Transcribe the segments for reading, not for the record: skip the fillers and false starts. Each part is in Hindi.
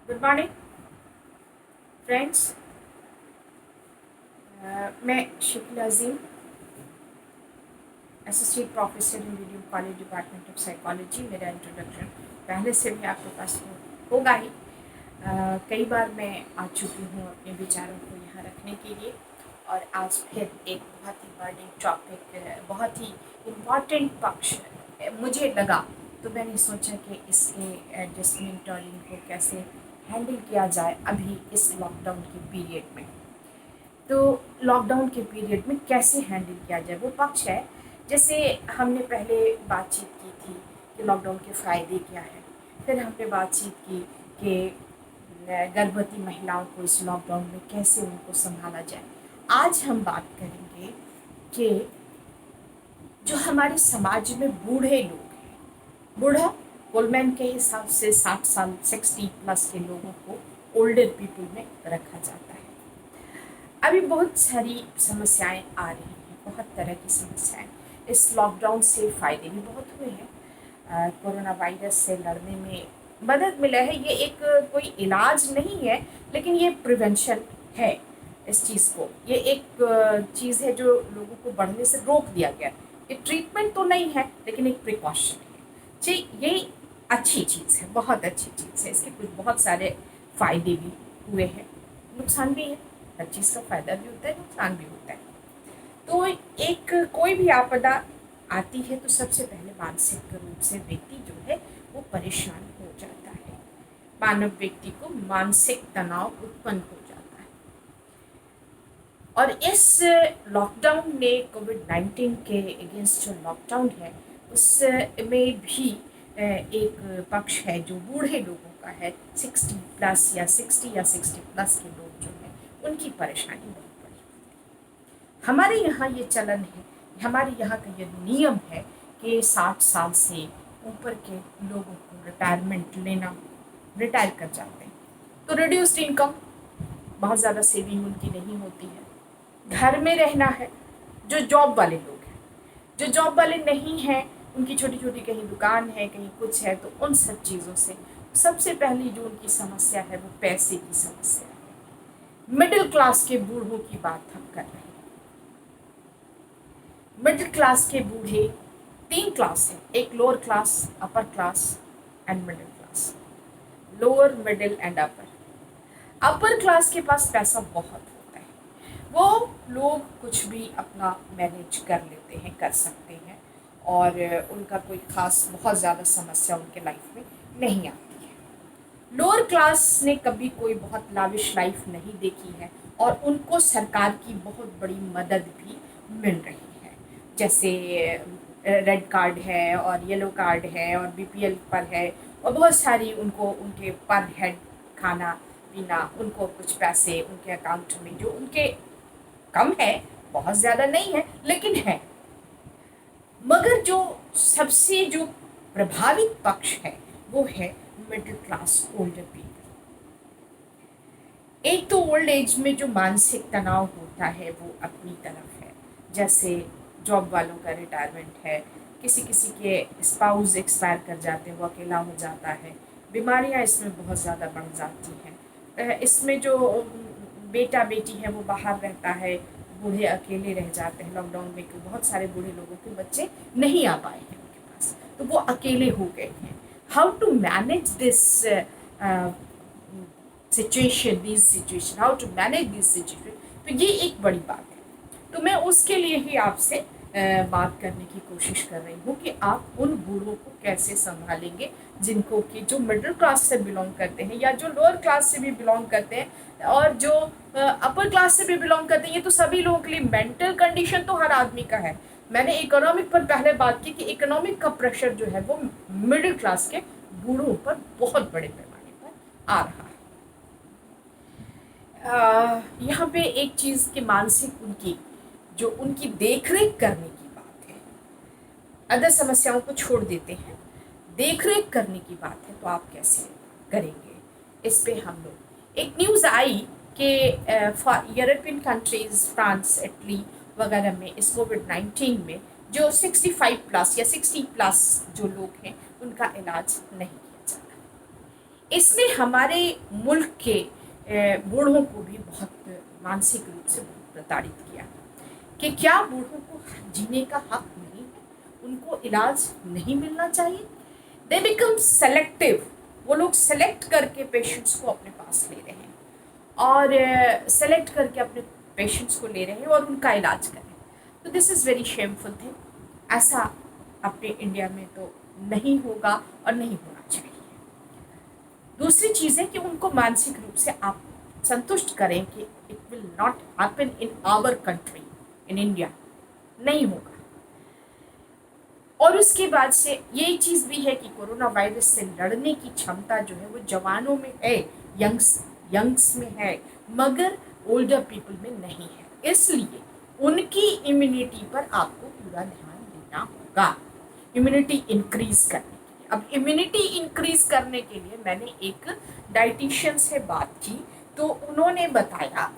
Good morning friends. मैं Shakeel Azeem, associate professor in video college department of psychology. मेरा इंट्रोडक्शन पहले से भी आपके पास होगा ही। कई बार मैं आ चुकी हूँ अपने विचारों को यहाँ रखने के लिए, और आज फिर एक बहुत ही बड़ी टॉपिक, बहुत ही इम्पॉर्टेंट पक्ष मुझे लगा, तो मैंने सोचा कि इसके एडजस्टमेंट और इनको कैसे हैंडल किया जाए अभी इस लॉकडाउन के पीरियड में। तो लॉकडाउन के पीरियड में कैसे हैंडल किया जाए वो पक्ष है। जैसे हमने पहले बातचीत की थी कि लॉकडाउन के फ़ायदे क्या हैं, फिर हमने बातचीत की कि गर्भवती महिलाओं को इस लॉकडाउन में कैसे उनको संभाला जाए। आज हम बात करेंगे कि जो हमारे समाज में बूढ़े लोग हैं, बूढ़ा गोल्डमैन के हिसाब से 60 साल 60+ के लोगों को ओल्डर पीपल में रखा जाता है। अभी बहुत सारी समस्याएं आ रही हैं, बहुत तरह की समस्याएं। इस लॉकडाउन से फ़ायदे भी बहुत हुए हैं। कोरोना वायरस से लड़ने में मदद मिला है। ये एक कोई इलाज नहीं है, लेकिन ये प्रिवेंशन है इस चीज़ को। ये एक चीज़ है जो लोगों को बढ़ने से रोक दिया गया। ये ट्रीटमेंट तो नहीं है, लेकिन एक प्रिकॉशन है जी। ये अच्छी चीज़ है, बहुत अच्छी चीज़ है। इसके कुछ बहुत सारे फ़ायदे भी हुए हैं, नुकसान भी है। हर चीज़ का फ़ायदा भी होता है, नुकसान भी होता है। तो एक कोई भी आपदा आती है तो सबसे पहले मानसिक रूप से व्यक्ति जो है वो परेशान हो जाता है। मानव व्यक्ति को मानसिक तनाव उत्पन्न हो जाता है। और इस लॉकडाउन में कोविड-19 के अगेंस्ट जो लॉकडाउन है उसमें भी एक पक्ष है जो बूढ़े लोगों का है। 60+ या 60+ के लोग जो हैं उनकी परेशानी बहुत बड़ी है। हमारे यहाँ ये चलन है, हमारे यहाँ का ये नियम है कि 60 साल से ऊपर के लोगों को रिटायरमेंट लेना, रिटायर कर जाते हैं तो रिड्यूस्ड इनकम, बहुत ज़्यादा सेविंग उनकी नहीं होती है, घर में रहना है। जो जॉब वाले लोग हैं, जो जॉब वाले नहीं हैं, उनकी छोटी छोटी कहीं दुकान है, कहीं कुछ है, तो उन सब चीज़ों से सबसे पहली जो उनकी समस्या है वो पैसे की समस्या है। मिडिल क्लास के बूढ़ों की बात हम कर रहे हैं। मिडिल क्लास के बूढ़े 3 क्लास हैं, एक lower class, upper class and middle class. Lower, middle and upper. Upper class के पास पैसा बहुत होता है, वो लोग कुछ भी अपना मैनेज कर लेते हैं, कर सकते हैं, और उनका कोई ख़ास बहुत ज़्यादा समस्या उनके लाइफ में नहीं आती है। लोअर क्लास ने कभी कोई बहुत लाविश लाइफ नहीं देखी है, और उनको सरकार की बहुत बड़ी मदद भी मिल रही है। जैसे रेड कार्ड है और येलो कार्ड है और बीपीएल पर है, और बहुत सारी उनको उनके पर हेड खाना पीना, उनको कुछ पैसे उनके अकाउंट में जो उनके कम है, बहुत ज़्यादा नहीं है लेकिन है। मगर जो सबसे जो प्रभावित पक्ष है वो है मिडिल क्लास ओल्डर पीपल। एक तो ओल्ड एज में जो मानसिक तनाव होता है वो अपनी तरफ है, जैसे जॉब वालों का रिटायरमेंट है, किसी किसी के स्पाउस एक्सपायर कर जाते हैं, वो अकेला हो जाता है, बीमारियां इसमें बहुत ज़्यादा बढ़ जाती हैं। इसमें जो बेटा बेटी है वो बाहर रहता है, बूढ़े अकेले रह जाते हैं लॉकडाउन में, क्योंकि बहुत सारे बूढ़े लोगों के बच्चे नहीं आ पाए हैं उनके पास, तो वो अकेले हो गए हैं। How to manage this situation, how to manage this situation, तो ये एक बड़ी बात है। तो मैं उसके लिए ही आपसे बात करने की कोशिश कर रही हूँ कि आप उन बूढ़ों को कैसे संभालेंगे जिनको कि जो मिडिल क्लास से बिलोंग करते हैं या जो लोअर क्लास से भी बिलोंग करते हैं और जो अपर क्लास से भी बिलोंग करते हैं। ये तो सभी लोगों के लिए, मेंटल कंडीशन तो हर आदमी का है। मैंने इकोनॉमिक पर पहले बात की कि इकोनॉमिक का प्रेशर जो है वो मिडिल क्लास के बूढ़ों पर बहुत बड़े पैमाने पर आ रहा है। यहाँ पे एक चीज़ की मानसिक उनकी जो उनकी देखरेख करने की बात है, अदर समस्याओं को छोड़ देते हैं, देखरेख करने की बात है, तो आप कैसे करेंगे इस पे हम लोग। एक न्यूज़ आई कि यूरोपियन कंट्रीज़, फ्रांस, इटली वगैरह में इस कोविड-19 में जो 65+ या 60+ जो लोग हैं उनका इलाज नहीं किया जा रहा। इसने हमारे मुल्क के बूढ़ों को भी बहुत मानसिक रूप से बहुत प्रताड़ित किया कि क्या बूढ़ों को जीने का हक नहीं है, उनको इलाज नहीं मिलना चाहिए। दे बिकम सेलेक्टिव, वो लोग सेलेक्ट करके पेशेंट्स को अपने पास ले रहे हैं और सेलेक्ट करके अपने पेशेंट्स को ले रहे हैं और उनका इलाज कर रहे हैं। तो this is very shameful thing. ऐसा अपने इंडिया में तो नहीं होगा और नहीं होना चाहिए। दूसरी चीज़ है कि उनको मानसिक रूप से आप संतुष्ट करें कि it will not happen in our country, in India नहीं होगा। और उसके बाद से यही चीज़ भी है कि कोरोना वायरस से लड़ने की क्षमता जो है वो जवानों में है, यंग्स में है, मगर ओल्डर पीपल में नहीं है। इसलिए उनकी इम्यूनिटी पर आपको पूरा ध्यान देना होगा, इम्यूनिटी इंक्रीज करने के लिए। अब इम्यूनिटी इंक्रीज करने के लिए मैंने एक डाइटिशियन से बात की, तो उन्होंने बताया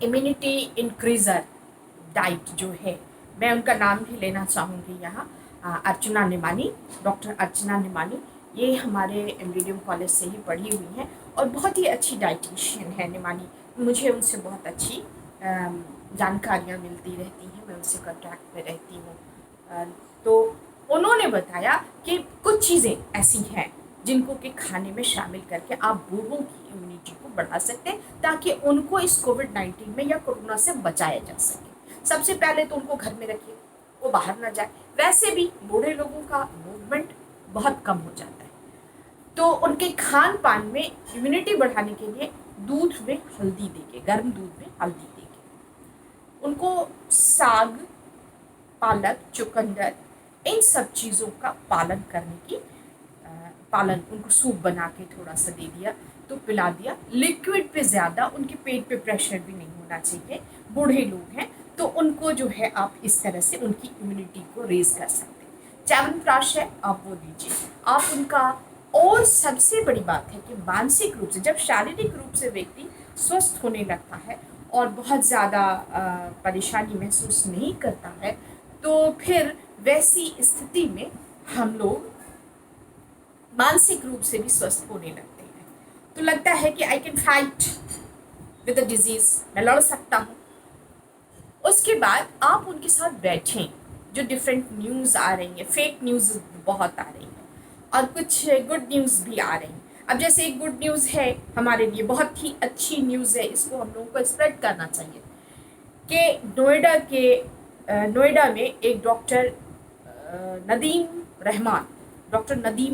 इम्यूनिटी इंक्रीज़र डाइट जो है, मैं उनका नाम भी लेना चाहूँगी यहाँ, अर्चना निमानी, डॉक्टर अर्चना निमानी। ये हमारे एमडीडीएम कॉलेज से ही पढ़ी हुई हैं और बहुत ही अच्छी डाइटिशियन है निमानी। मुझे उनसे बहुत अच्छी जानकारियाँ मिलती रहती हैं, मैं उनसे कॉन्टैक्ट में रहती हूँ। तो उन्होंने बताया कि कुछ चीज़ें ऐसी हैं जिनको कि खाने में शामिल करके आप बूढ़ों की इम्यूनिटी को बढ़ा सकते हैं ताकि उनको इस कोविड-19 में या कोरोना से बचाया जा सके। सबसे पहले तो उनको घर में रखिए, वो बाहर ना जाए। वैसे भी बूढ़े लोगों का मूवमेंट बहुत कम हो जाता है, तो उनके खान पान में इम्यूनिटी बढ़ाने के लिए दूध में हल्दी देके, गर्म दूध में हल्दी देके, उनको साग, पालक, चुकंदर, इन सब चीज़ों का पालन करने की उनको सूप बना के थोड़ा सा दे दिया तो पिला दिया। लिक्विड पे ज़्यादा, उनके पेट पे प्रेशर भी नहीं होना चाहिए। बूढ़े लोग हैं तो उनको जो है आप इस तरह से उनकी इम्यूनिटी को रेज कर सकते हैं। च्यवनप्राश है, आप वो दीजिए, आप उनका। और सबसे बड़ी बात है कि मानसिक रूप से, जब शारीरिक रूप से व्यक्ति स्वस्थ होने लगता है और बहुत ज़्यादा परेशानी महसूस नहीं करता है, तो फिर वैसी स्थिति में हम लोग मानसिक रूप से भी स्वस्थ होने लगते हैं। तो लगता है कि I can fight with the disease, मैं लड़ सकता हूँ। उसके बाद आप उनके साथ बैठें। जो डिफरेंट न्यूज़ आ रही है, फेक न्यूज़ बहुत आ रही है और कुछ गुड न्यूज़ भी आ रही हैं। अब जैसे एक गुड न्यूज़ है हमारे लिए, बहुत ही अच्छी न्यूज़ है, इसको हम लोगों को स्प्रेड करना चाहिए कि नोएडा में एक डॉक्टर नदीम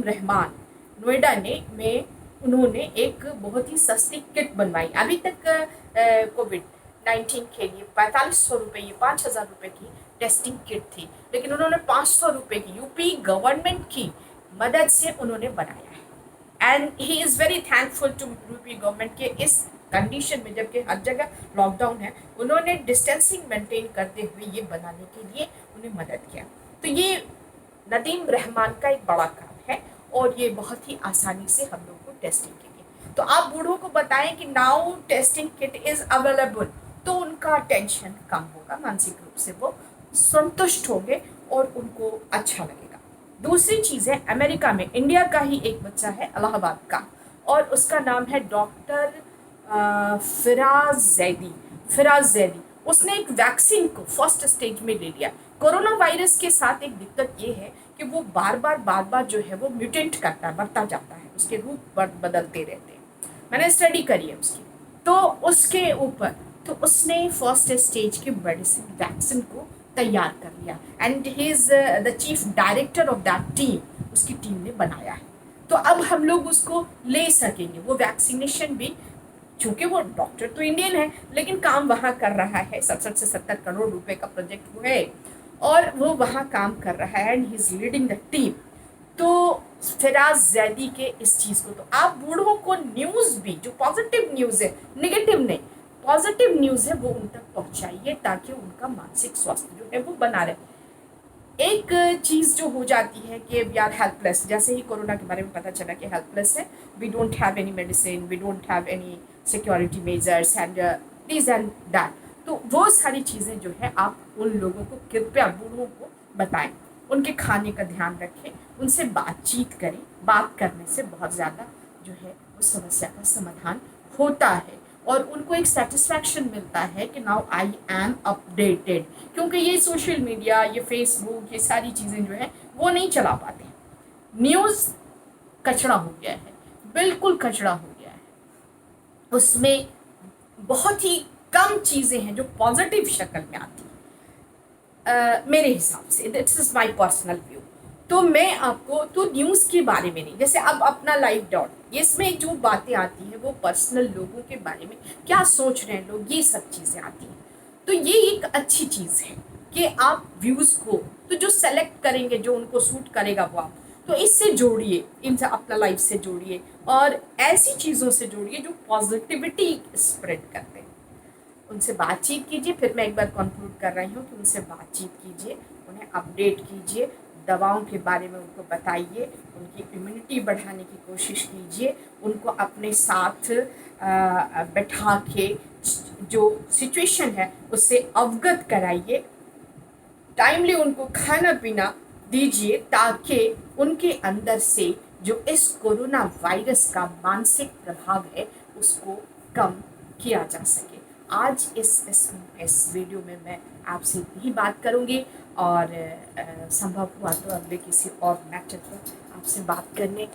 रहमान नोएडा में उन्होंने एक बहुत ही सस्ती किट बनवाई। अभी तक कोविड-19 के लिए 4500 रुपये, ये 5000 रुपये की टेस्टिंग किट थी, लेकिन उन्होंने 500 रुपये की यूपी गवर्नमेंट की मदद से उन्होंने बनाया है। And he is very thankful to UP government के इस कंडीशन में, जबकि हर जगह लॉकडाउन है, उन्होंने डिस्टेंसिंग मेंटेन करते हुए ये बनाने के लिए उन्हें मदद किया। तो ये नदीम रहमान का एक बड़ा काम है और ये बहुत ही आसानी से हम लोग को टेस्टिंग के लिए। तो आप बूढ़ों को बताएं कि now testing kit is available, तो उनका टेंशन कम होगा, मानसिक रूप से वो संतुष्ट होंगे और उनको अच्छा लगेगा। दूसरी चीज़ है, अमेरिका में इंडिया का ही एक बच्चा है, इलाहाबाद का, और उसका नाम है डॉक्टर फिराज जैदी। उसने एक वैक्सीन को फर्स्ट स्टेज में ले लिया। कोरोना वायरस के साथ एक दिक्कत ये है कि वो बार बार जो है वो म्यूटेंट करता है, बढ़ता जाता है, उसके रूप बदलते रहते हैं। मैंने स्टडी करी है उसकी, तो उसके ऊपर तो उसने फर्स्ट स्टेज के मेडिसिन वैक्सीन को तैयार कर लिया and he is the chief director of that team, उसकी टीम ने बनाया है। तो अब हम लोग उसको ले सकेंगे, वो वैक्सीनेशन भी, चूँकि वो डॉक्टर तो इंडियन है लेकिन काम वहाँ कर रहा है, 67 से 70 करोड़ रुपए का प्रोजेक्ट वो है और वो वहाँ काम कर रहा है and he is leading the team. तो फिराज जैदी के इस चीज़ को, तो आप बूढ़ों को न्यूज़ भी, जो पॉजिटिव न्यूज़ है, नेगेटिव नहीं, पॉजिटिव न्यूज़ है, वो उन तक पहुँचाइए ताकि उनका मानसिक स्वास्थ्य जो है वो बना रहे। एक चीज़ जो हो जाती है कि वी आर हेल्पलेस, जैसे ही कोरोना के बारे में पता चला कि हेल्पलेस है, we don't have any medicine, we don't have any security measures and this and that, तो वो सारी चीज़ें जो है आप उन लोगों को, कृपया बूढ़ों को बताएं। उनके खाने का ध्यान रखें, उनसे बातचीत करें। बात करने से बहुत ज़्यादा जो है उस समस्या का समाधान होता है और उनको एक सेटिस्फैक्शन मिलता है कि नाउ आई एम अपडेटेड, क्योंकि ये सोशल मीडिया, ये फेसबुक, ये सारी चीज़ें जो है वो नहीं चला पाते। न्यूज़ कचरा हो गया है, बिल्कुल कचरा हो गया है। उसमें बहुत ही कम चीज़ें हैं जो पॉजिटिव शक्ल में आती हैं, मेरे हिसाब से। This is my personal view. तो मैं आपको तो न्यूज़ के बारे में नहीं, जैसे अब अपना लाइव डॉट, इसमें जो बातें आती हैं वो पर्सनल लोगों के बारे में क्या सोच रहे हैं लोग, ये सब चीज़ें आती हैं। तो ये एक अच्छी चीज़ है कि आप व्यूज़ को तो जो सेलेक्ट करेंगे, जो उनको सूट करेगा वो आप तो इससे जोड़िए, इनसे अपना लाइफ से जोड़िए और ऐसी चीज़ों से जोड़िए जो पॉजिटिविटी स्प्रेड करते हैं। उनसे बातचीत कीजिए। फिर मैं एक बार कंक्लूड कर रही हूँ कि उनसे बातचीत कीजिए, उन्हें अपडेट कीजिए, दवाओं के बारे में उनको बताइए, उनकी इम्यूनिटी बढ़ाने की कोशिश कीजिए, उनको अपने साथ बैठा के जो सिचुएशन है उससे अवगत कराइए, टाइमली उनको खाना पीना दीजिए ताकि उनके अंदर से जो इस कोरोना वायरस का मानसिक प्रभाव है उसको कम किया जा सके। आज इस वीडियो में मैं आपसे यही बात करूंगी और संभव हुआ तो अगले किसी और मैटर पर आपसे बात करने